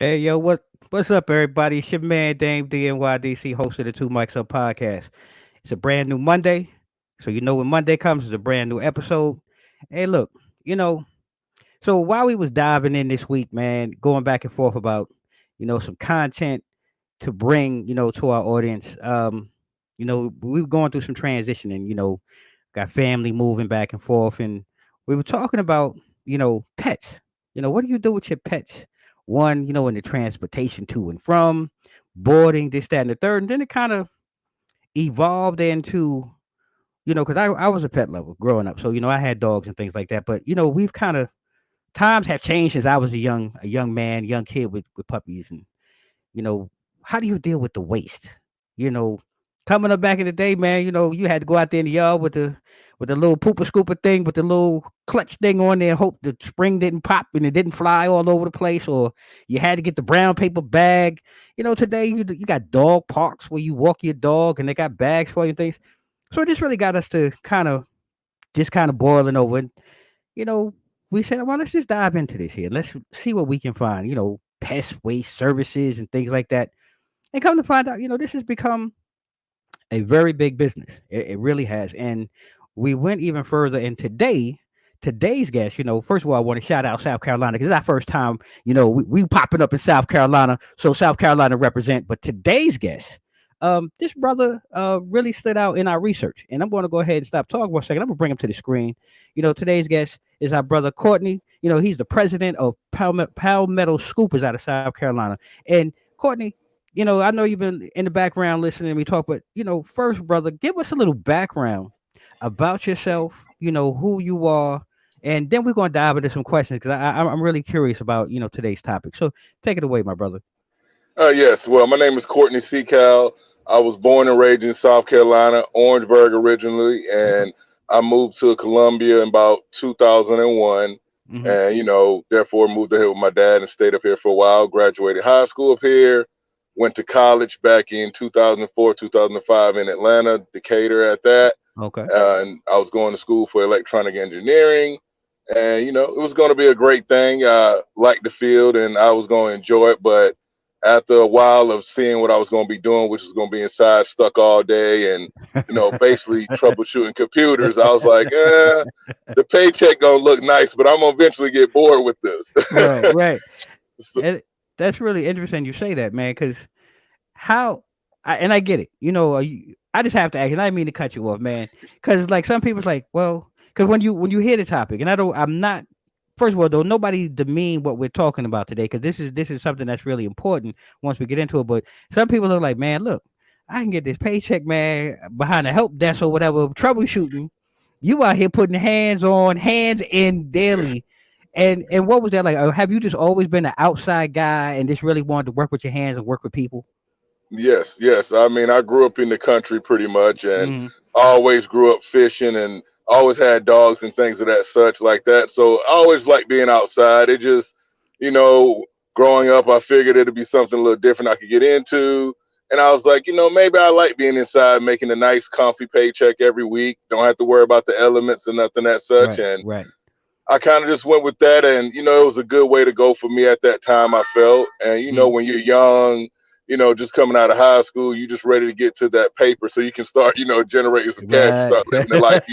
Hey yo, what's up, everybody? It's your man Dame DNYDC, host of the Two Mics Up podcast. It's a brand new Monday, so you know when Monday comes, it's a brand new episode. Hey, look, you know, so while we was diving in this week, man, going back and forth about some content to bring to our audience. We were going through some transition, and got family moving back and forth, and we were talking about pets. What do you do with your pets? One, in the transportation to and from, boarding, this, that, and the third, and then it kind of evolved into because I was a pet lover growing up, so I had dogs and things like that. But we've kind of times have changed since I was a young man, young kid with puppies, and you know, how do you deal with the waste? You know, coming up back in the day, man, you had to go out there in the yard with the little pooper scooper thing with the little clutch thing on there, hope the spring didn't pop and it didn't fly all over the place, or you had to get the brown paper bag. Today you got dog parks where you walk your dog and they got bags for you and things. So this really got us to kind of boiling over. And, you know, we said, well, let's just dive into this here. Let's see what we can find, pest waste services and things like that. And come to find out, this has become a very big business. It really has. And we went even further. And today's guest, first of all, I want to shout out South Carolina because it's our first time, we popping up in South Carolina. So South Carolina represent. But today's guest, this brother really stood out in our research. And I'm going to go ahead and stop talking for a second. I'm going to bring him to the screen. Today's guest is our brother Courtney. He's the president of Palmetto Scoopers out of South Carolina. And Courtney, I know you've been in the background listening to me talk, but first, brother, give us a little background about yourself. Who you are, and then we're going to dive into some questions because I'm really curious about today's topic. So take it away, my brother. Yes, well, my name is Courtney Ceacal. I was born and raised in South Carolina, Orangeburg originally, Okay. and I moved to Columbia in about 2001. Hmm. And, therefore moved up here with my dad and stayed up here for a while. Graduated high school up here, went to college back in 2004, 2005 in Atlanta, Decatur at that. Okay. And I was going to school for electronic engineering. And, it was going to be a great thing. I liked the field and I was going to enjoy it. But after a while of seeing what I was going to be doing, which was going to be inside, stuck all day and, basically troubleshooting computers, I was like, the paycheck going to look nice, but I'm going to eventually get bored with this. Right, right. So, And that's really interesting you say that, man, because and I get it. I just have to ask, and I didn't mean to cut you off, man, because like some people's like, well, because when you hear the topic, and I'm not. First of all, though, nobody demean what we're talking about today, because this is something that's really important once we get into it. But some people are like, man, look, I can get this paycheck, man, behind the help desk or whatever, troubleshooting. You out here putting hands in daily. And what was that like? Have you just always been an outside guy and just really wanted to work with your hands and work with people? yes, yes. I mean, I grew up in the country pretty much and Hmm. always grew up fishing and always had dogs and things of that such like that. So I always liked being outside. It just, you know, growing up, I figured it'd be something a little different I could get into. And I was like, maybe I like being inside, making a nice, comfy paycheck every week. Don't have to worry about the elements and nothing as such. Right, And right. I kind of just went with that, and it was a good way to go for me at that time. I felt, and Mhm. when you're young, just coming out of high school, you just ready to get to that paper so you can start, generating some cash and Right. start living the life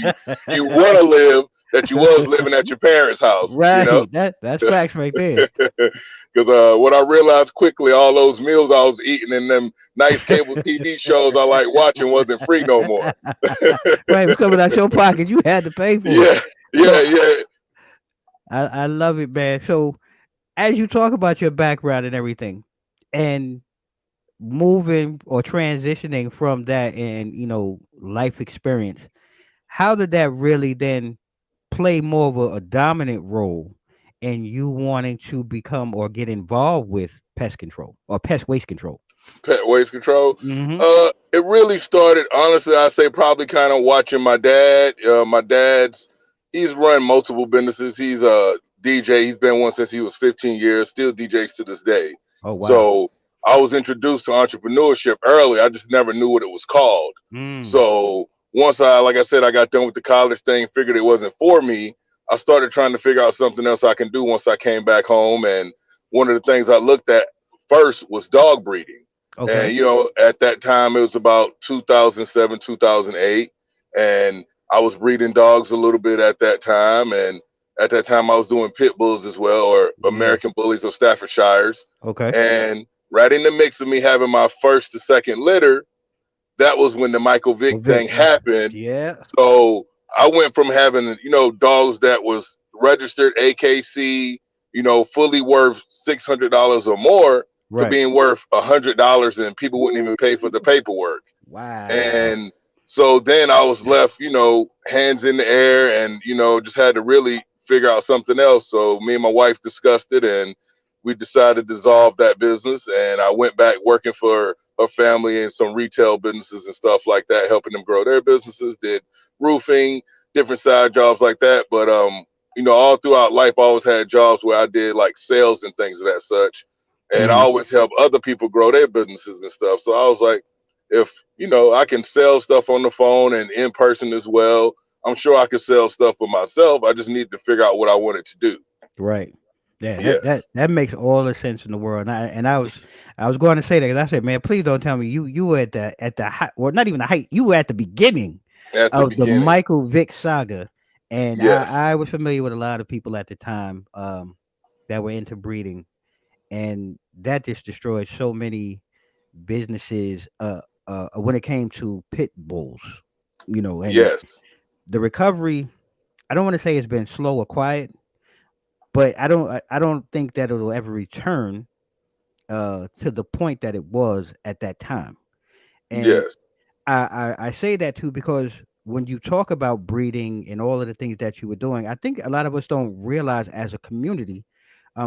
you want to live that you was living at your parents' house. Right. That's facts right there. Because what I realized quickly, all those meals I was eating and them nice cable TV shows I like watching wasn't free no more. Right, it was coming out your pocket. You had to pay for it. Yeah, yeah, So yeah. I love it, man. So as you talk about your background and everything, and moving or transitioning from that and life experience, how did that really then play more of a dominant role in you wanting to become or get involved with pest control or pest waste control? Pet waste control. Hmm. It really started, honestly, I say probably kind of watching my dad. He's run multiple businesses. He's a DJ. He's been one since he was 15 years, still DJs to this day. Oh wow. So I was introduced to entrepreneurship early. I just never knew what it was called. Mm. So once like I said, I got done with the college thing, figured it wasn't for me. I started trying to figure out something else I can do once I came back home. And one of the things I looked at first was dog breeding. Okay. And, at that time, it was about 2007, 2008. And I was breeding dogs a little bit at that time. And at that time, I was doing pit bulls as well, or Yeah. American bullies or Staffordshires. Okay. And right in the mix of me having my first to second litter, that was when the Michael Well, Vick Vic, thing happened. yeah. So I went from having, dogs that was registered AKC, fully worth $600 or more to Right. being worth $100, and people wouldn't even pay for the Woo. paperwork. Wow. And so then I was left, hands in the air, and, just had to really figure out something else. So me and my wife discussed it, and we decided to dissolve that business. And I went back working for her family and some retail businesses and stuff like that, helping them grow their businesses, did roofing, different side jobs like that. But, all throughout life, I always had jobs where I did like sales and things of that such. And I Hmm. always help other people grow their businesses and stuff. So I was like, if I can sell stuff on the phone and in person as well, I'm sure I could sell stuff for myself. I just need to figure out what I wanted to do. Right. Yeah, that that Yes, that makes all the sense in the world. And I was going to say that 'cause I said, man, please don't tell me you were at the height, well, not even the height. You were at the beginning at the of the beginning. Michael Vick saga, and Yes, I was familiar with a lot of people at the time that were into breeding, and that just destroyed so many businesses. When it came to pit bulls, and yes, the recovery. I don't want to say it's been slow or quiet, but I don't think that it'll ever return to the point that it was at that time. And yes, I say that too because when you talk about breeding and all of the things that you were doing, I think a lot of us don't realize as a community,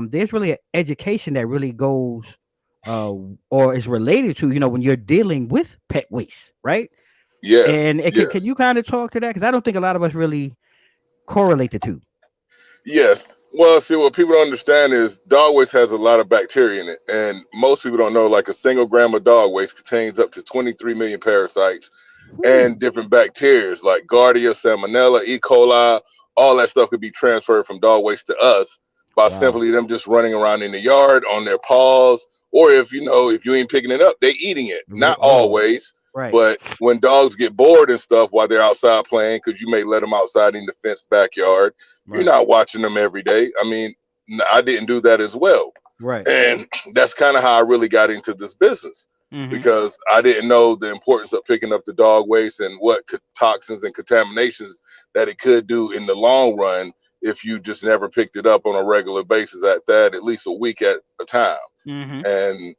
there's really an education that really goes uh, or is related to when you're dealing with pet waste, right? yes, And can you yes. kind of talk to that? Because I don't think a lot of us really correlate the two. Yes. Well, see, what people don't understand is dog waste has a lot of bacteria in it. And most people don't know, like a single gram of dog waste contains up to 23 million parasites Whew. and different bacteria like Giardia, Salmonella, E. coli. All that stuff could be transferred from dog waste to us by Wow. simply them just running around in the yard on their paws. Or if you ain't picking it up, they eating it. Not Oh, always, right, but when dogs get bored and stuff while they're outside playing, because you may let them outside in the fenced backyard, you're right, not watching them every day. I mean, I didn't do that as well. right. And that's kind of how I really got into this business, Mhm. because I didn't know the importance of picking up the dog waste and what toxins and contaminations that it could do in the long run if you just never picked it up on a regular basis at least a week at a time. Mhm. And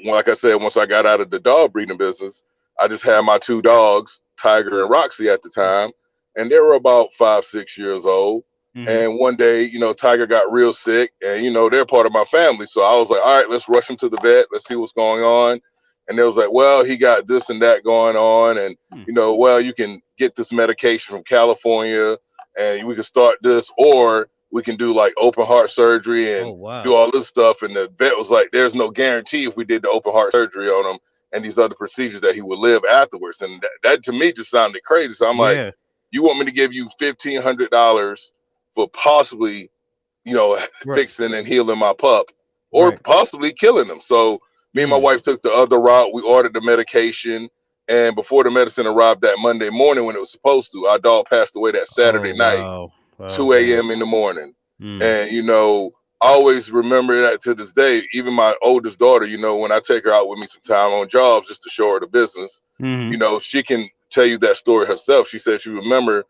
like I said, once I got out of the dog breeding business, I just had my two dogs, Tiger and Roxy, at the time, and they were about 5, 6 years old. Mhm. And one day, Tiger got real sick, and they're part of my family. So I was like, all right, let's rush him to the vet. Let's see what's going on. And they was like, well, he got this and that going on, and Mm. well, you can get this medication from California, and we can start this, or we can do like open heart surgery Oh, and do wow. all this stuff. And the vet was like, there's no guarantee if we did the open heart surgery on him and these other procedures that he would live afterwards. And that to me just sounded crazy. So I'm like, Yeah. you want me to give you $1,500 for possibly, Right. fixing and healing my pup, or Right. possibly killing him? So me and my Mm. wife took the other route. We ordered the medication. And before the medicine arrived that Monday morning when it was supposed to, our dog passed away that Oh, Saturday night. wow. Oh, 2 man. a.m. in the morning. Mm. And, I always remember that to this day. Even my oldest daughter, when I take her out with me sometime on jobs just to show her the business, Mhm. she can tell you that story herself. She said she remember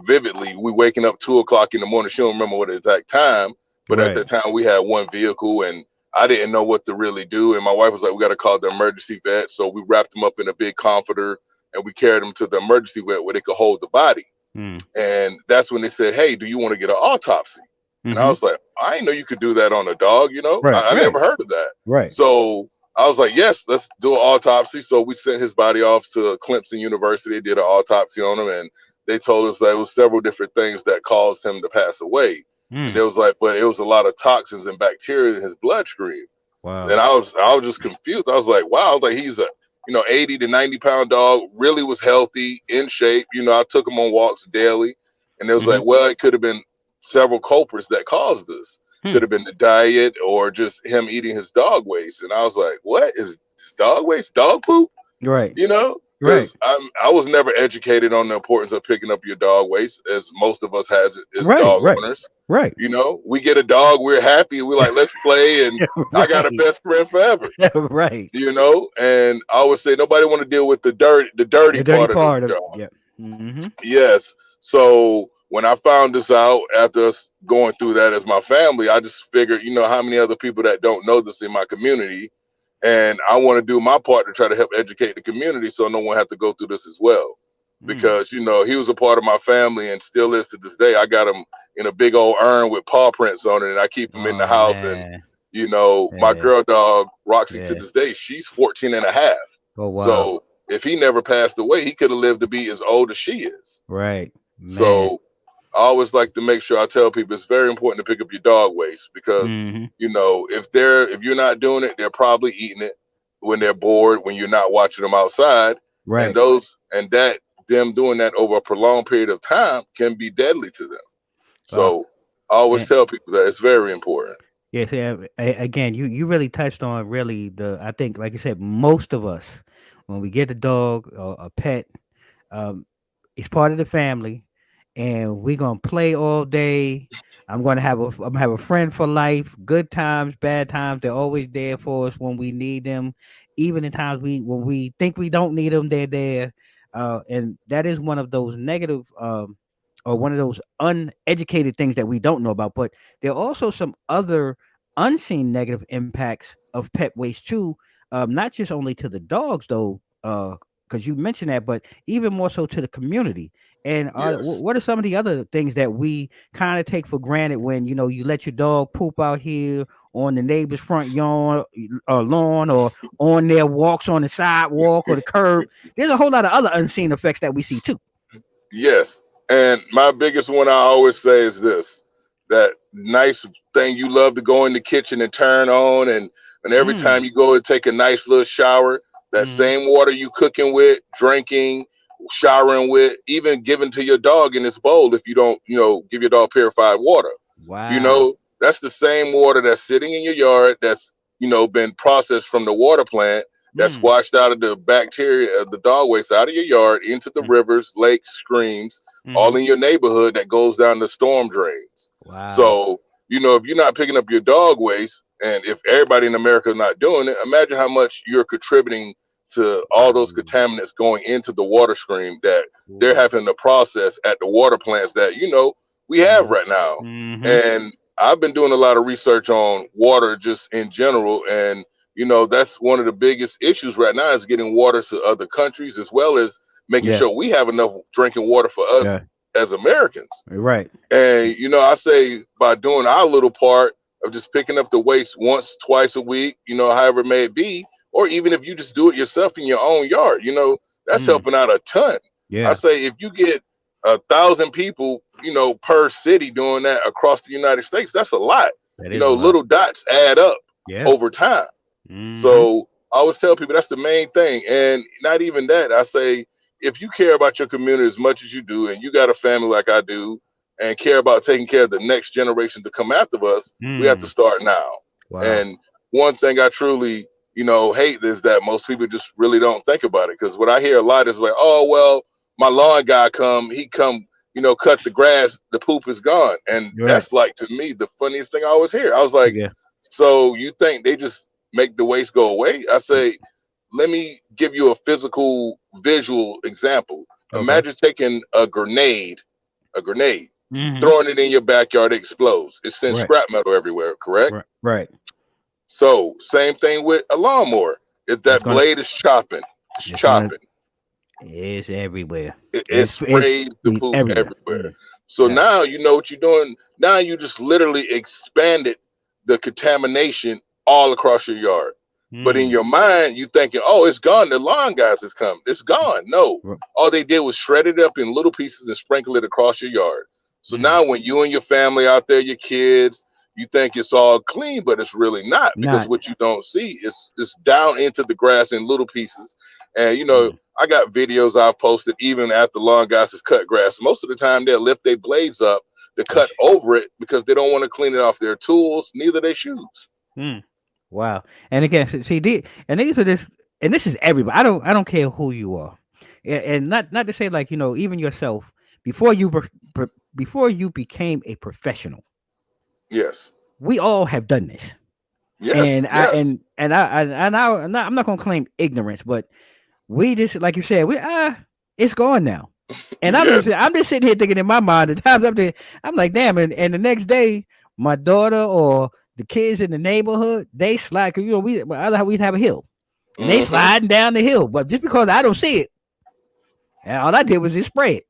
vividly. We waking up 2 o'clock in the morning. She don't remember what the exact time, but at Right. that time we had one vehicle and I didn't know what to really do. And my wife was like, we got to call the emergency vet. So we wrapped him up in a big comforter and we carried him to the emergency vet where they could hold the body. Mm. And that's when they said, hey, do you want to get an autopsy? And I Mhm. was like, I didn't know you could do that on a dog. Right. I Right. never heard of that. Right. So I was like, yes, let's do an autopsy. So we sent his body off to Clemson University. They did an autopsy on him. And they told us that it was several different things that caused him to pass away. And Mm. it was like, but it was a lot of toxins and bacteria in his bloodstream. And Wow. I was just confused. I was like, wow, I was like, he's a 80 to 90 pound dog, really was healthy, in shape. I took him on walks daily. And it was like, Mhm. well, it could have been several culprits that caused this. Could Hmm. have been the diet or just him eating his dog waste. And I was like, what is dog waste? Dog poop? Right. You know, Right. because I was never educated on the importance of picking up your dog waste, as most of us has as Right. dog Right. owners. Right. You know, we get a dog, we're happy, we're like, let's play, and I got a Right. best friend forever. Right. You know, and I always say nobody want to deal with the dirty The dirty part of the part of it. job. Yep. Mm-hmm. Yes. So when I found this out after us going through that as my family, I just figured, how many other people that don't know this in my community, and I want to do my part to try to help educate the community so no one have to go through this as well. Mm. Because he was a part of my family and still is to this day. I got him in a big old urn with paw prints on it, and I keep him in the Oh house. And man. my Yeah. girl dog Roxy, to Yeah. this day, she's 14 and a half. Oh wow. So if he never passed away, he could have lived to be as old as she is. Right. Man. So I always like to make sure I tell people it's very important to pick up your dog waste, because Mm-hmm. if you're not doing it, they're probably eating it when they're bored, when you're not watching them outside, and Right. them doing that over a prolonged period of time can be deadly to them. Well, So I always and tell people that it's very important. yes, yeah. Again, you really touched on really I think, like you said, most of us, when we get a dog or a pet, um, it's part of the family, and we're gonna play all day. I'm gonna have a friend for life. Good times, bad times, they're always there for us when we need them. Even in times when we think we don't need them, they're there. And that is one of those negative, or one of those uneducated things that we don't know about. But there are also some other unseen negative impacts of pet waste too. Not just only to the dogs though, because you mentioned that, but even more so to the community. And Yes. what are some of the other things that we kind of take for granted when you let your dog poop out here on the neighbor's front yard, lawn, or on their walks on the sidewalk or the curb? There's a whole lot of other unseen effects that we see too. Yes. And my biggest one I always say is this: that nice thing you love to go in the kitchen and turn on, and every Mm, time you go and take a nice little shower, that mm-hmm. same water you cooking with, drinking, showering with, even giving to your dog in this bowl if you don't, give your dog purified water. Wow. That's the same water that's sitting in your yard that's, been processed from the water plant, that's Mm, washed out of the bacteria of the dog waste out of your yard into the mm, rivers, lakes, streams, all mm-hmm. in your neighborhood that goes down the storm drains. Wow. So, if you're not picking up your dog waste, and if everybody in America is not doing it, imagine how much you're contributing to all those Ooh, contaminants going into the water stream that they're ooh. having to process at the water plants that, we have Mm-hmm. right now. Mm-hmm. And I've been doing a lot of research on water just in general. And, that's one of the biggest issues right now is getting water to other countries, as well as making Yeah. sure we have enough drinking water for us Yeah. as Americans. Right. And, I say by doing our little part of just picking up the waste once, twice a week, however it may be, or even if you just do it yourself in your own yard, that's Mm. helping out a ton. I Yeah. say if you get 1,000 people, per city doing that across the United States, that's a lot. That is a lot. Little dots add up Yeah. over time. Mm-hmm. So I always tell people that's the main thing. And not even that, I say, if you care about your community as much as you do, and you got a family like I do, and care about taking care of the next generation to come after us, we have to Mm. start now. Wow. And one thing I truly, hate is that most people just really don't think about it. Because what I hear a lot is like, oh, well, my lawn guy he come, cut the grass, the poop is gone. And You're right. that's like, to me, the funniest thing I always hear. I was like, Yeah. so you think they just make the waste go away? I say, let me give you a physical visual example. Okay. Imagine taking a grenade, Mm-hmm. throwing it in your backyard, it explodes. It sends Right. scrap metal everywhere, correct? Right. Right. So same thing with a lawnmower. If It's that gonna. blade is chopping, it's It's gonna. chopping. It's everywhere. It sprays the It's poop everywhere. everywhere. Mm. So Yeah. now you know what you're doing. Now you just literally expanded the contamination all across your yard. But in Mm. your mind, you thinking, oh, it's gone. The lawn guys has come. It's gone. No. r- All they did was shred it up in little pieces and sprinkle it across your yard. So Mm. now when you and your family out there, your kids, you think it's all clean, but it's really not, because Not. what you don't see is it's down into the grass in little pieces. And Mm. I got videos I've posted even after lawn guys has cut grass. Most of the time they'll lift their blades up to cut over it because they don't want to clean it off their tools, neither their shoes. Mm. Wow. And again, and these are this, and this is everybody. I don't care who you are, and not to say like even yourself before before you became a professional. Yes. We all have done this, Yes. and Yes. I'm not gonna claim ignorance, but we just like you said, it's gone now. And Yes. I'm just sitting here thinking in my mind, the times I'm like, damn, and the next day, my daughter or the kids in the neighborhood, they slide, cause we have a hill, and they Mm-hmm. sliding down the hill, but just because I don't see it, and all I did was just spray it,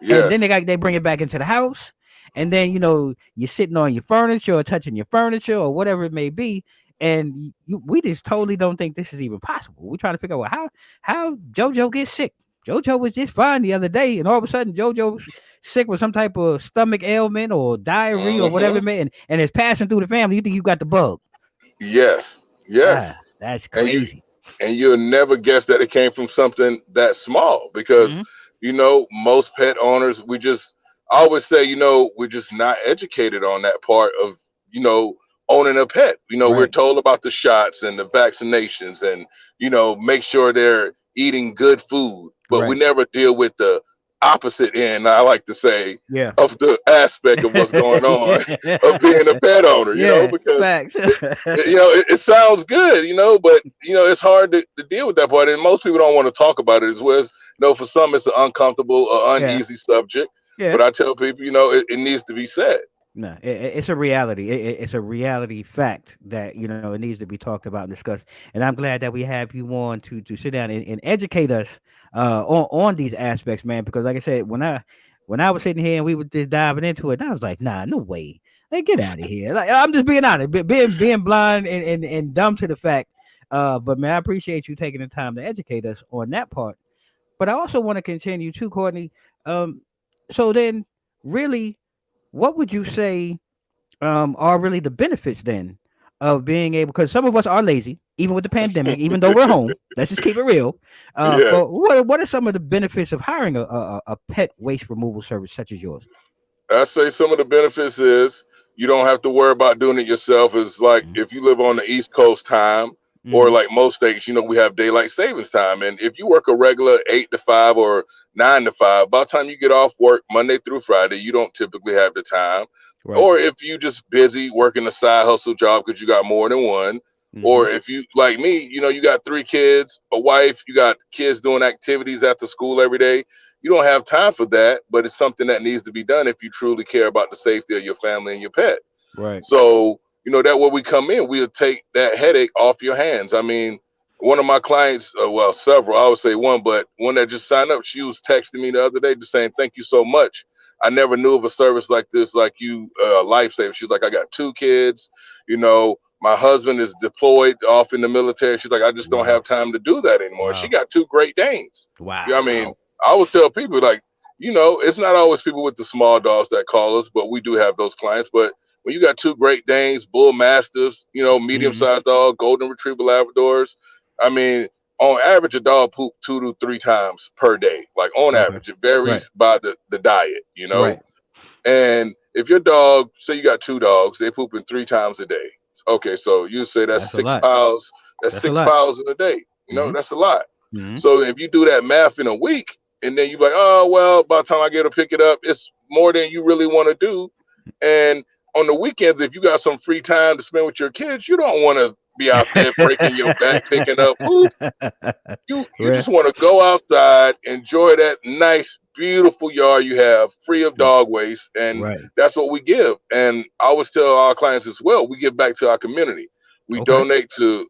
and then Yes. they bring it back into the house, and then you're sitting on your furniture or touching your furniture or whatever it may be, and we just totally don't think this is even possible. We're trying to figure out how JoJo gets sick. JoJo was just fine the other day, and all of a sudden JoJo's sick with some type of stomach ailment or diarrhea or whatever Mm-hmm. it may, and it's passing through the family. You think you got the bug? Yes. Yes. That's And crazy. you'll never guess that it came from something that small because Hmm. most pet owners, I always say, we're just not educated on that part of you know owning a pet. We're Right, told about the shots and the vaccinations and make sure they're eating good food, but we right, never deal with the opposite end, I like to say, yeah, of the aspect of what's going on of being a pet owner, yeah, because facts. it sounds good, but it's hard to deal with that part, and most people don't want to talk about it as well. For some it's an uncomfortable or Yeah, uneasy subject, yeah. but I tell people, it needs to be said. No, it's a reality. It's a reality fact that it needs to be talked about and discussed. And I'm glad that we have you on to sit down and educate us on these aspects, man. Because like I said, when I was sitting here and we were just diving into it, I was like, nah, no way. Like, get out of here. Like, I'm just being honest, being blind and dumb to the fact. But man, I appreciate you taking the time to educate us on that part. But I also want to continue too, Courtney. Um, so then, really, what would you say are really the benefits then of being able? Because some of us are lazy, even with the pandemic, even though we're home. Let's just keep it real. Yes. But what are some of the benefits of hiring a pet waste removal service such as yours? I say some of the benefits is you don't have to worry about doing it yourself. It's like Mm-hmm. if you live on the East Coast time, or Mm-hmm. like most states, we have daylight savings time. And if you work a regular 8 to 5 or 9 to 5, by the time you get off work Monday through Friday, you don't typically have the time. Right. Or if you just busy working a side hustle job because you got more than one. Mm-hmm. Or if you like me, you got 3 kids, a wife, you got kids doing activities after school every day. You don't have time for that, but it's something that needs to be done if you truly care about the safety of your family and your pet. Right. So, that when we come in, we'll take that headache off your hands. I mean, one of my clients, well, several, I would say one, but one that just signed up, she was texting me the other day just saying, thank you so much. I never knew of a service like this, like you, lifesaver. She's like, I got 2 kids, my husband is deployed off in the military. She's like, I just don't Wow. have time to do that anymore. She Wow. got 2 Great Danes. I mean, Wow. I always tell people, like, it's not always people with the small dogs that call us, but we do have those clients. But when you got 2 Great Danes, Bull Mastiffs, Mm-hmm. medium-sized dog, Golden Retriever Labradors, I mean, on average, a dog poop 2 to 3 times per day. Like on Okay. average, it Right. varies by the diet. Right. And if your dog, say you got 2 dogs, they pooping 3 times a day. Okay, so you say that's That's a six lot. piles. That's That's a six lot. piles in a day. Mm-hmm. That's a lot. Mm-hmm. So if you do that math in a week, and then you're like, oh well, by the time I get to pick it up, it's more than you really want to do. And on the weekends, if you got some free time to spend with your kids, you don't want to be out there breaking your back picking up poop. You Well, just want to go outside, enjoy that nice, beautiful yard you have, free of mm, dog waste, and right. that's what we give. And I always tell our clients as well, we give back to our community. We Okay. donate to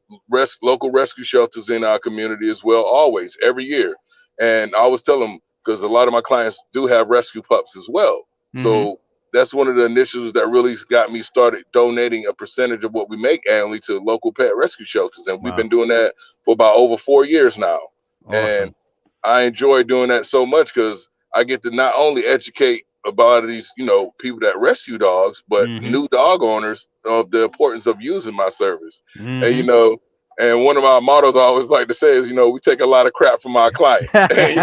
local rescue shelters in our community as well, always, every year. And I always tell them, because a lot of my clients do have rescue pups as well. Mm-hmm. So that's one of the initiatives that really got me started donating a percentage of what we make annually to local pet rescue shelters. And we've Wow. been doing that for about over 4 years now. And Awesome. I enjoy doing that so much because I get to not only educate about these, people that rescue dogs, but Mm-hmm. new dog owners of the importance of using my service. And, Mm-hmm. and one of my mottos I always like to say is, we take a lot of crap from our clients. And, and,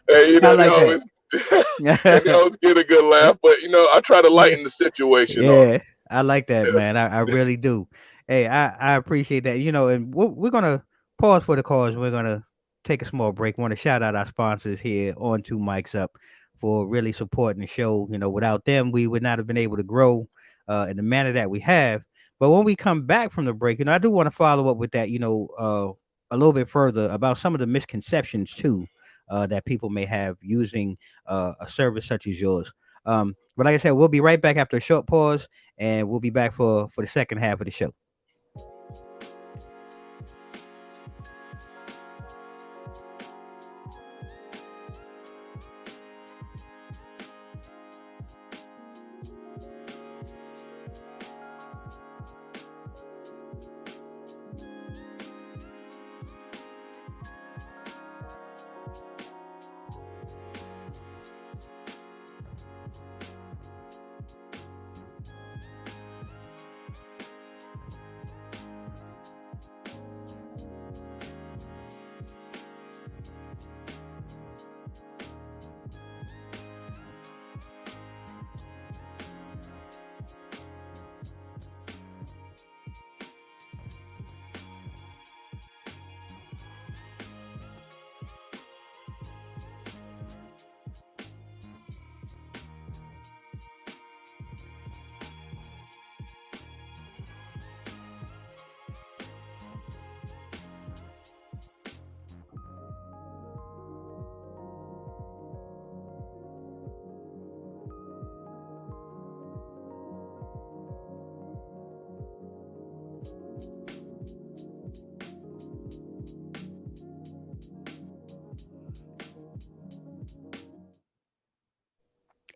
I they like always, that. and they always get a good laugh. But I try to lighten the situation on them. Yeah, I like that, Yes. man. I really do. Hey, I appreciate that. And we're gonna pause for the cause. We're gonna take a small break. Want to shout out our sponsors here on Two Mics Up for really supporting the show. Without them, we would not have been able to grow in the manner that we have. But when we come back from the break, I do want to follow up with that. A little bit further about some of the misconceptions too that people may have using a service such as yours. But like I said, we'll be right back after a short pause, and we'll be back for the second half of the show.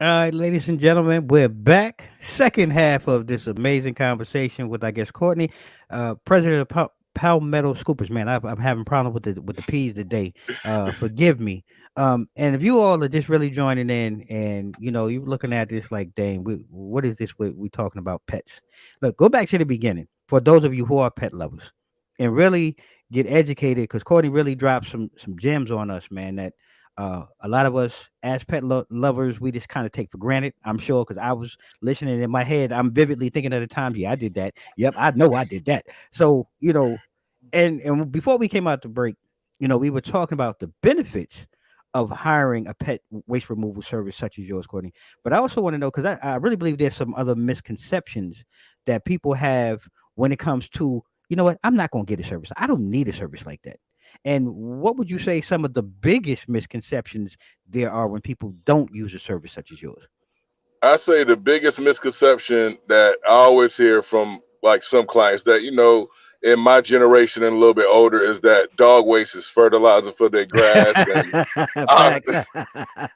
All right, ladies and gentlemen, we're back. Second half of this amazing conversation with, I guess, Courtney, president of Palmetto Scoopers. Man, I'm having problem with the P's today. Forgive me. And if you all are just really joining in, and you're looking at this like, dang, what is this? We talking about pets? Look, go back to the beginning for those of you who are pet lovers, and really get educated, because Courtney really dropped some gems on us, man. That a lot of us as lovers, we just kind of take for granted. I'm sure, because I was listening in my head, I'm vividly thinking of the times. Yeah, I did that. Yep, I know I did that. So and before we came out to break, we were talking about the benefits of hiring a pet waste removal service such as yours, Courtney. But I also want to know, because I really believe there's some other misconceptions that people have when it comes to, what, I'm not going to get a service. I don't need a service like that. And what would you say some of the biggest misconceptions there are when people don't use a service such as yours? I say the biggest misconception that I always hear from like some clients that in my generation and a little bit older is that dog waste is fertilizer for their grass, and I, Facts.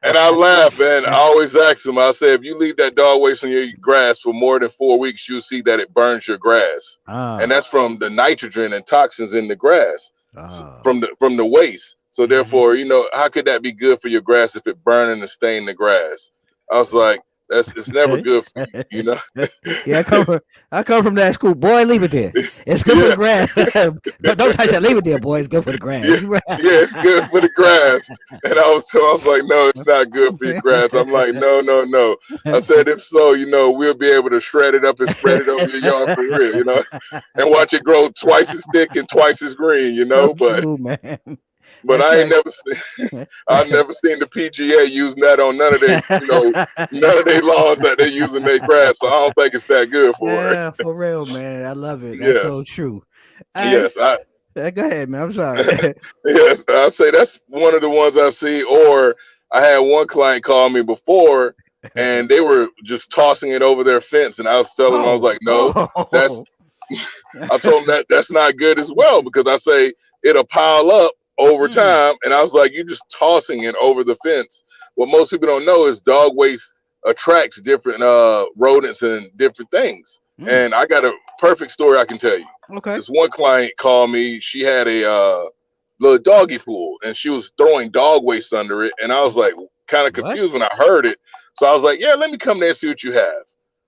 and I laugh and I always ask them. I say, if you leave that dog waste on your grass for more than 4 weeks, you'll see that it burns your grass, and Ah, that's from the nitrogen and toxins in the grass ah. from the waste. So Hmm. therefore, how could that be good for your grass if it burning and stain the grass? I was like, it's never good for you, you know. Yeah, I come from that school. Boy, leave it there. It's good for the Yeah, grass. Don't touch that. Leave it there, boy. It's good for the grass. yeah, yeah, it's good for the grass. And I was like, no, it's not good for your grass. I'm like, no, no, no. I said, if so, we'll be able to shred it up and spread it over your yard for real, and watch it grow twice as thick and twice as green, So But true, man. but That's I ain't right. never seen I've never seen the PGA using that on none of their lawns that they use in their grass. So I don't think it's that good for it. Yeah, for real, man. I love it. That's so Yes, true. All right. yes, I Go ahead, man. I'm sorry. yes, I say that's one of the ones I see. Or I had one client call me before, and they were just tossing it over their fence, and I was telling them, I was Oh, like, no, that's oh. I told them that's not good as well, because I say it'll pile up over Mm, time, and I was like, you just tossing it over the fence. What most people don't know is dog waste attracts different rodents and different things. mm. And I got a perfect story I can tell you. Okay. This one client called me. She had a little doggy pool, and she was throwing dog waste under it. And I was like, kind of What? confused when I heard it. So I was like, yeah, let me come there and see what you have.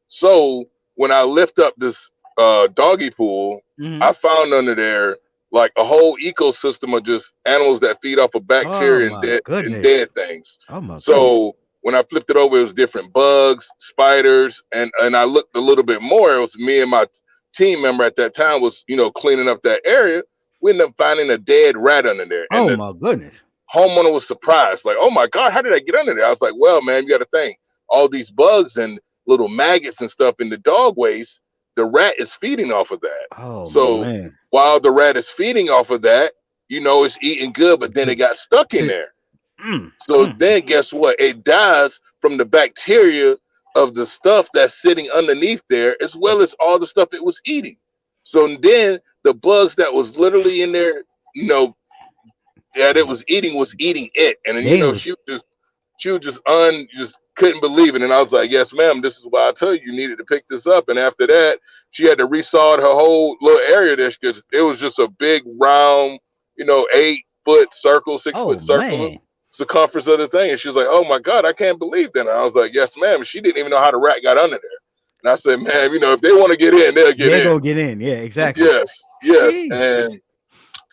So when I lift up this doggy pool, Hmm. I found under there like a whole ecosystem of just animals that feed off of Oh bacteria my and goodness. dead things. Oh my goodness. So when I flipped it over, it was different bugs, spiders, and I looked a little bit more. It was me and my team member at that time was, cleaning up that area. We ended up finding a dead rat under there, and Oh the my goodness. homeowner was surprised, like, "Oh my God, how did I get under there?" I was like, "Well, man, you got to think all these bugs and little maggots and stuff in the dog waste. The rat is feeding off of that. Oh So man. while the rat is feeding off of that, it's eating good, but then it got stuck in See, there. mm, So mm. then guess what? It dies from the bacteria of the stuff that's sitting underneath there, as well as all the stuff it was eating. So then the bugs that was literally in there, you know, that it was eating it. And then, They was she just couldn't believe it. And I was like, "Yes, ma'am, this is why I tell you you needed to pick this up." And after that, she had to resod her whole little area there because it was just a big round, 8-foot circle, 6-foot oh circle man. circumference of the thing. And she was like, "Oh my God, I can't believe that." And I was like, "Yes, ma'am." And she didn't even know how the rat got under there. And I said, "Ma'am, if they want to get in, they'll get They're in." gonna get in. Yeah, exactly. Yes, yes. Sheesh. And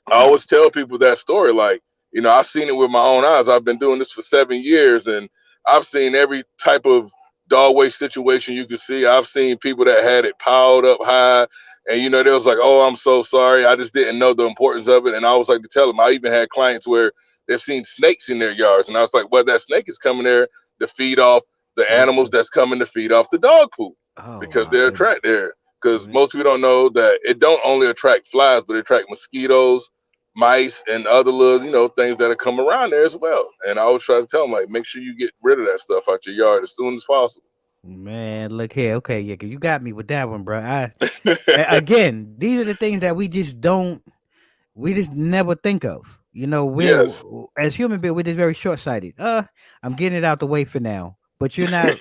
I Mm. always tell people that story. Like, I've seen it with my own eyes. I've been doing this for 7 years, and I've seen every type of dog waste situation you could see. I've seen people that had it piled up high, and they was like, "Oh, I'm so sorry. I just didn't know the importance of it." And I always like to tell them. I even had clients where they've seen snakes in their yards, and I was like, "Well, that snake is coming there to feed off the animals Mm. that's coming to feed off the dog poop Oh because my they're goodness. attracted there." Because Man. most people don't know that it don't only attract flies, but it attract mosquitoes, mice, and other little, things that come around there as well. And I always try to tell them, like, make sure you get rid of that stuff out your yard as soon as possible. Man, look here. Okay, yeah, 'cause you got me with that one, bro. Again, these are the things that we just never think of. Yes, As human beings, we're just very short sighted. I'm getting it out the way for now, but you're not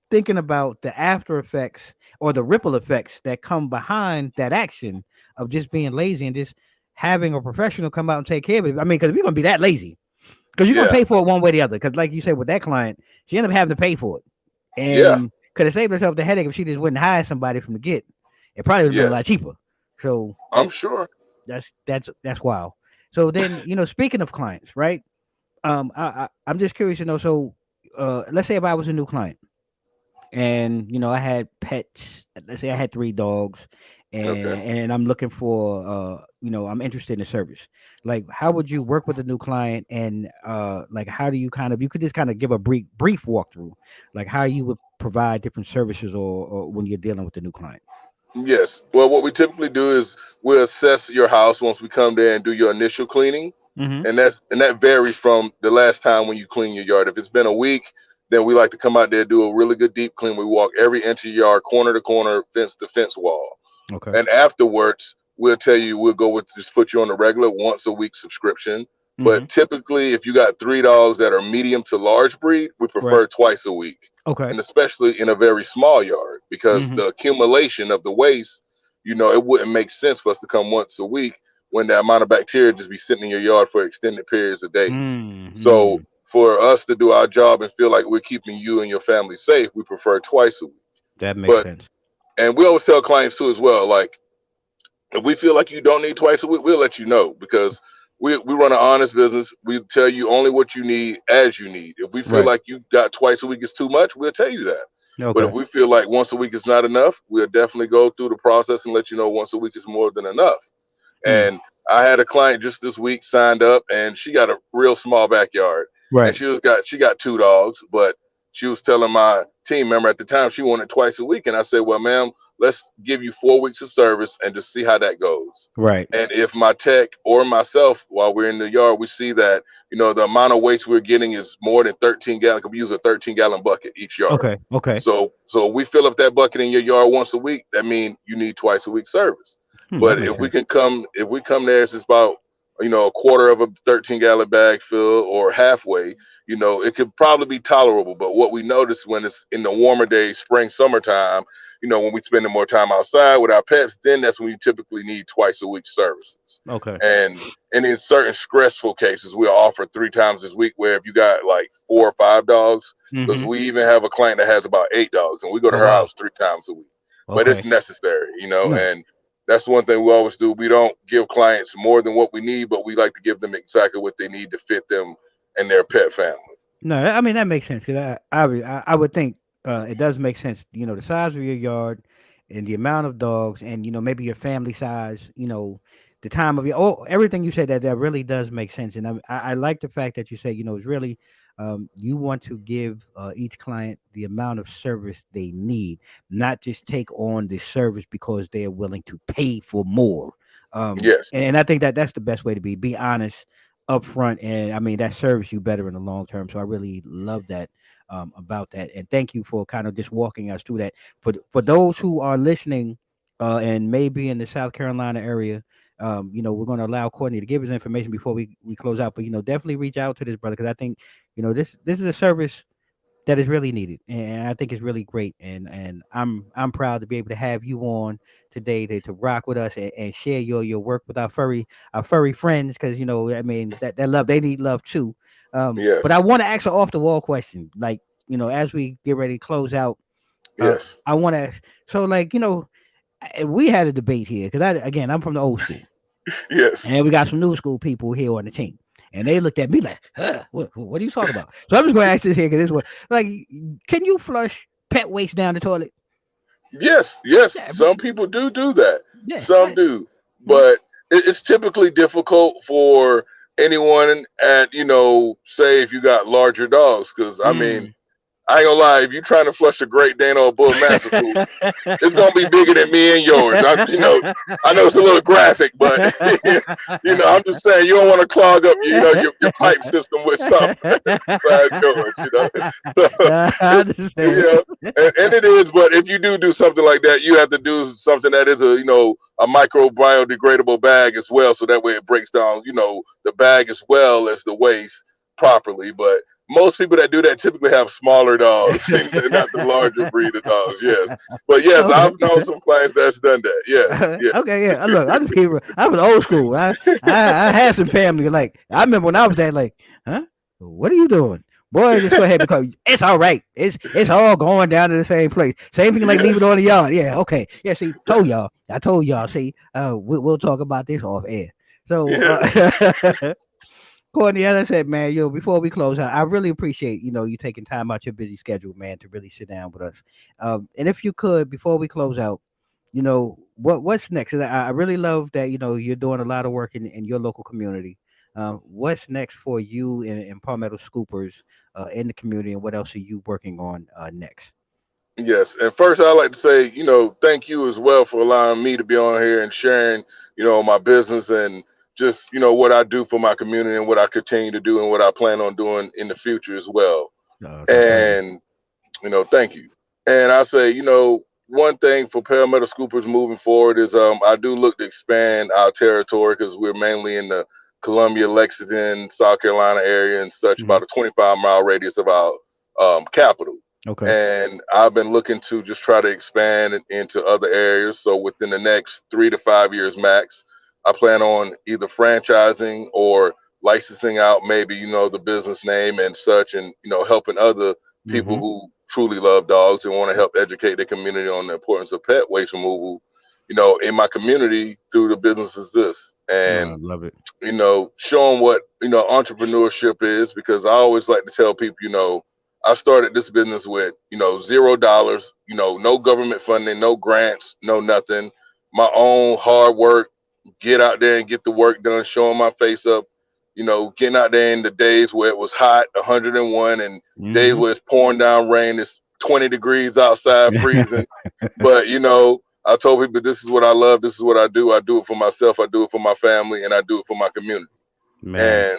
thinking about the after effects or the ripple effects that come behind that action of just being lazy and just having a professional come out and take care of it. I mean, because if you're gonna be that lazy, because you're gonna yeah, pay for it one way or the other. Because like you said with that client, she ended up having to pay for it, yeah, and could have saved herself the headache if she just wouldn't hire somebody from the get. It probably would have been a lot yes, cheaper. So I'm sure. that's wild. So then speaking of clients, right? I'm just curious to know. So let's say if I was a new client and I had pets, let's say I had 3 dogs, Okay. and I'm looking for I'm interested in the service. Like, how would you work with a new client, and like how do you you could just kind of give a brief walkthrough, like how you would provide different services, or when you're dealing with the new client. Yes. Well, what we typically do is we'll assess your house once we come there and do your initial cleaning. Mm-hmm. And that varies from the last time when you clean your yard. If it's been a week, then we like to come out there, do a really good deep clean. We walk every inch of your yard, corner to corner, fence to fence wall. Okay. And afterwards, we'll tell you we'll go with just put you on a regular once a week subscription. Mm-hmm. But typically, if you got 3 dogs that are medium to large breed, we Right. prefer twice a week. Okay. And especially in a very small yard, because Mm-hmm. the accumulation of the waste, it wouldn't make sense for us to come once a week when the amount of bacteria just be sitting in your yard for extended periods of days. So Mm-hmm. for us to do our job and feel like we're keeping you and your family safe, we prefer twice a week. That makes But sense. and we always tell clients too as well, like, if we feel like you don't need twice a week, we'll let you know because we run an honest business. We tell you only what you need as you need. If we feel Right. like you got twice a week is too much, we'll tell you that. But if Okay. we feel like once a week is not enough, we'll definitely go through the process and let you know once a week is more than enough. Mm. And I had a client just this week signed up, and she got a real small backyard, and Right. she got 2 dogs, but she was telling my team member at the time she wanted twice a week, and I said, "Well, ma'am, let's give you 4 weeks of service and just see how that goes." Right. And if my tech or myself, while we're in the yard, we see that the amount of waste we're getting is more than 13 gallon, we use a 13-gallon bucket each yard. Okay. Okay. So we fill up that bucket in your yard once a week. That means you need twice a week service. That But makes sense. if we come there, it's about a quarter of a 13-gallon bag fill or halfway. It could probably be tolerable. But what we notice when it's in the warmer days, spring, summertime, when we spending more time outside with our pets, then that's when you typically need twice a week services. Okay. And in certain stressful cases, we'll offer 3 times this week. Where if you got like 4 or 5 dogs, because Mm-hmm. we even have a client that has about 8 dogs, and we go to Oh her wow. house 3 times a week. But it's Okay. necessary, No. and that's one thing we always do. We don't give clients more than what we need, but we like to give them exactly what they need to fit them and their pet family. No, I mean that makes sense because I would think it does make sense. You know, the size of your yard and the amount of dogs, and maybe your family size. The time of your everything you said that really does make sense. And I like the fact that you say it's really you want to give each client the amount of service they need, not just take on the service because they are willing to pay for more. Yes, And I think that that's the best way to be honest upfront, and I mean that serves you better in the long term. So I really love that about that, and thank you for kind of just walking us through that. For those who are listening, and maybe in the South Carolina area, we're going to allow Courtney to give his information before we close out. But definitely reach out to this brother because I think this is a service that is really needed, and I think it's really great. And I'm proud to be able to have you on today to rock with us and share your work with our furry friends because I mean that love they need love too. But yes, I want to ask an off the wall question, like as we get ready to close out. yes, I want to so like we had a debate here because I'm from the old school. yes, And we got some new school people here on the team. And they looked at me like, huh, what are you talking about? So I'm just going to ask this here because this one, like, can you flush pet waste down the toilet? yes, yes. Yeah, Some people do that. yeah, Some right. do, Mhm. but it's typically difficult for anyone at say if you got larger dogs, because I mean, Mm. I ain't gonna lie, if you're trying to flush a Great Dane or a Bull Mastiff, it's gonna be bigger than me and yours. I know it's a little graphic, but I'm just saying you don't want to clog up, your pipe system with something besides yours. I It's, understand. and it is. But if you do something like that, you have to do something that is a micro biodegradable bag as well, so that way it breaks down the bag as well as the waste properly. But most people that do that typically have smaller dogs and not the larger breed of dogs. Yes, but yes, Okay. I've known some clients that's done that. Yes, yes, Okay, yeah. Look, I was old school. I had some family. Like I remember when I was there. Like, huh? What are you doing, boy? Just go ahead because it's all right. It's all going down to the same place. Same thing like leave it yes, on the yard. Yeah. Okay. Yeah. See, told y'all. I told y'all. See, we'll talk about this off air. So, yes, Courtney, as I said, man, before we close out, I really appreciate, you taking time out your busy schedule, man, to really sit down with us. And if you could, before we close out, what's next? And I really love that, you're doing a lot of work in your local community. What's next for you and Palmetto Scoopers in the community, and what else are you working on next? yes. And first, I'd like to say, thank you as well for allowing me to be on here and sharing, my business and just, what I do for my community and what I continue to do and what I plan on doing in the future as well. It's our pleasure. And thank you. And I say, one thing for Palmetto Scoopers moving forward is I do look to expand our territory because we're mainly in the Columbia, Lexington, South Carolina area and such, Hmm. about a 25-mile radius of our capital. Okay. And I've been looking to just try to expand into other areas. So within the next 3 to 5 years max, I plan on either franchising or licensing out maybe, the business name and such, and, helping other people Mm-hmm. who truly love dogs and want to help educate the community on the importance of pet waste removal, in my community through the businesses this. I And, love it. showing what, entrepreneurship is, because I always like to tell people, I started this business with, $0, no government funding, no grants, no nothing. My own hard work, get out there and get the work done, showing my face up, getting out there in the days where it was hot, 101, and days Mm-hmm. where it's pouring down rain, it's 20 degrees outside, freezing. But, I told people this is what I love, this is what I do. I do it for myself, I do it for my family, and I do it for my community. Man.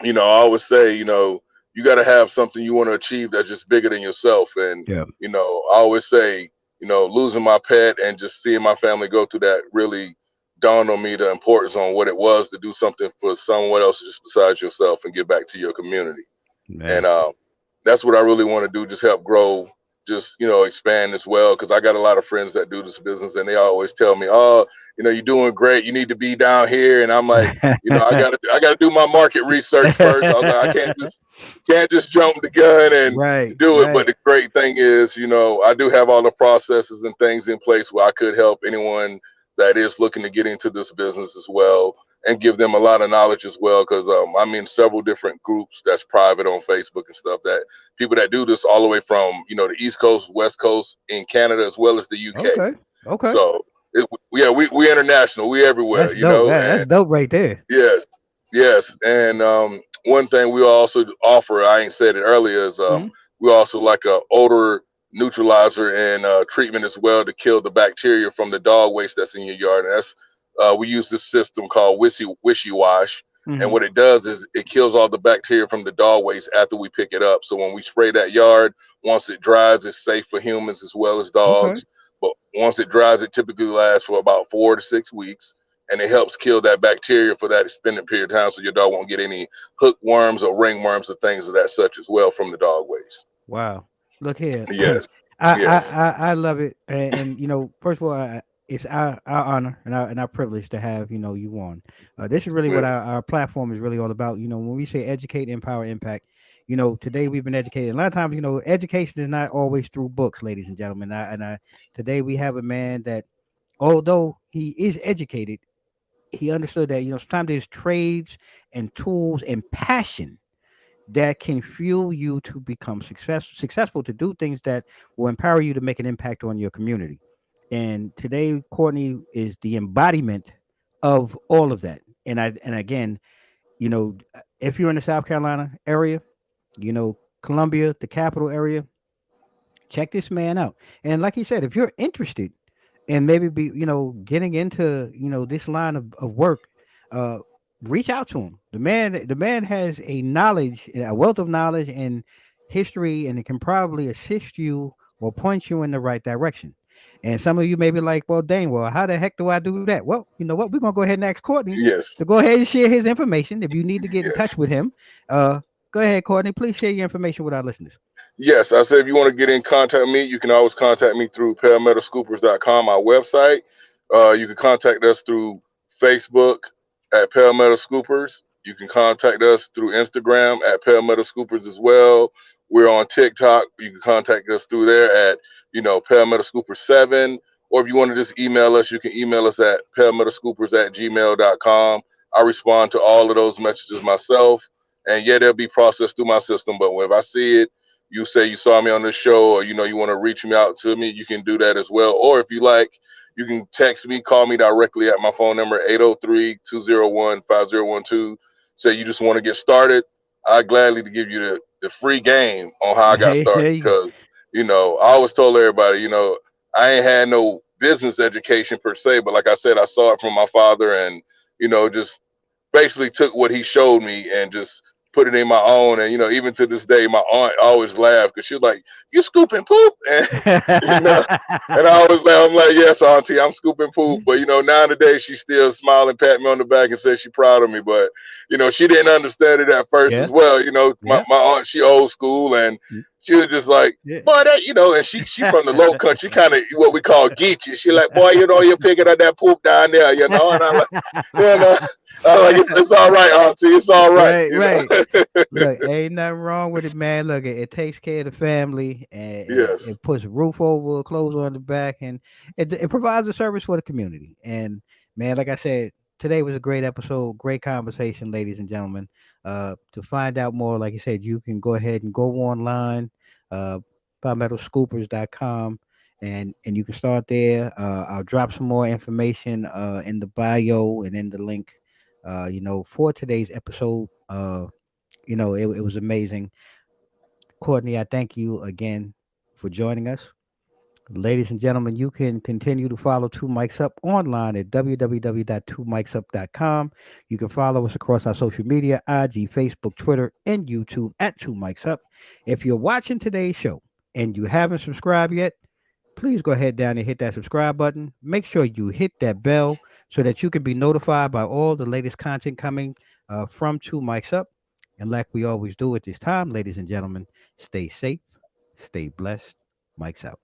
And I always say, you got to have something you want to achieve that's just bigger than yourself. And, Yeah. I always say, losing my pet and just seeing my family go through that really dawned on me the importance on what it was to do something for someone else just besides yourself and give back to your community. And Man. that's what I really want to do, just help grow, just, expand as well. Cause I got a lot of friends that do this business and they always tell me, oh, you're doing great. You need to be down here. And I'm like, I gotta do my market research first. I was like, I can't just jump the gun and Right. do it. But Right. the great thing is, I do have all the processes and things in place where I could help anyone that is looking to get into this business as well, and give them a lot of knowledge as well. Because I'm in several different groups that's private on Facebook and stuff, that people that do this all the way from the East Coast, West Coast, in Canada, as well as the UK. Okay. Okay. So yeah, we international, we everywhere, That's dope. and That's dope right there. yes, yes. And one thing we also offer, I ain't said it earlier, is Mhm. we also like a odor neutralizer and treatment as well to kill the bacteria from the dog waste that's in your yard. And that's we use this system called Wishy Wash. And Mhm. what it does is it kills all the bacteria from the dog waste after we pick it up. So when we spray that yard, once it dries, it's safe for humans as well as Okay. dogs. But once it dries, it typically lasts for about 4 to 6 weeks, and it helps kill that bacteria for that extended period of time, so your dog won't get any hookworms or ringworms or things of that such as well from the dog waste. Wow. Look here. I, Yes, I yes, I love it. And first of all, it's our honor and our privilege to have you on. This is really what yes, our platform is really all about. When we say educate, empower, impact. Today we've been educated. A lot of times, education is not always through books, ladies and gentlemen. Today we have a man that, although he is educated, he understood that sometimes there's trades and tools and passion that can fuel you to become successful to do things that will empower you to make an impact on your community. And today, Courtney is the embodiment of all of that. And again, if you're in the South Carolina area, Columbia, the capital area, check this man out. And like he said, if you're interested and maybe be getting into this line of work, uh reach out to him. The man has a wealth of knowledge and history, and it can probably assist you or point you in the right direction. And some of you may be like, well, dang, well, how the heck do I do that? Well, you know what, we're gonna go ahead and ask Courtney yes, to go ahead and share his information. If you need to get in touch yes. with him, uh go ahead, Courtney, please share your information with our listeners. Yes, I said if you want to get in contact with me, you can always contact me through palmettoscoopers.com, our website. You can contact us through Facebook at Palmetto Scoopers. You can contact us through Instagram at Palmetto Scoopers as well. We're on TikTok. You can contact us through there at, Palmetto Scooper 7. Or if you want to just email us, you can email us at palmettoscoopers@gmail.com. I respond to all of those messages myself. And yeah, they'll be processed through my system. But if I see it, you say you saw me on the show, or you want to reach me out to me, you can do that as well. Or if you like, you can text me, call me directly at my phone number 803-201-5012. Say you just want to get started. I gladly to give you the free game on how I got Hey, started, there you go. because I always told everybody, I ain't had no business education per se, but like I said, I saw it from my father, and just basically took what he showed me and just put it in my own. And even to this day, my aunt always laughed because she was like, "You scooping poop?" And you know, and I always laugh. I'm like, "Yes, auntie, I'm scooping poop." But now today, she still smile and pat me on the back and says she's proud of me. But she didn't understand it at first Yeah. as well. My, Yeah. my aunt, she old school, and she was just like, Yeah. "Boy, that," and she from the low country, kind of what we call geeky. She like, "Boy, you're picking up that poop down there," and I like, you know. I'm like, it's all right, auntie. It's all right. Right, right. Look, ain't nothing wrong with it, man. Look, it takes care of the family, and Yes. it puts a roof over, clothes on the back, and it provides a service for the community. And man, like I said, today was a great episode, great conversation, ladies and gentlemen. To find out more, like you said, you can go ahead and go online, uh, palmettoscoopers.com, and you can start there. I'll drop some more information in the bio and in the link. For today's episode. It was amazing. Courtney, I thank you again for joining us. Ladies and gentlemen, you can continue to follow Two Mics Up online at www.twomicsup.com. You can follow us across our social media, IG, Facebook, Twitter, and YouTube at Two Mics Up. If you're watching today's show and you haven't subscribed yet, please go ahead down and hit that subscribe button. Make sure you hit that bell so that you can be notified by all the latest content coming from Two Mics Up. And like we always do at this time, ladies and gentlemen, stay safe, stay blessed. Mics out.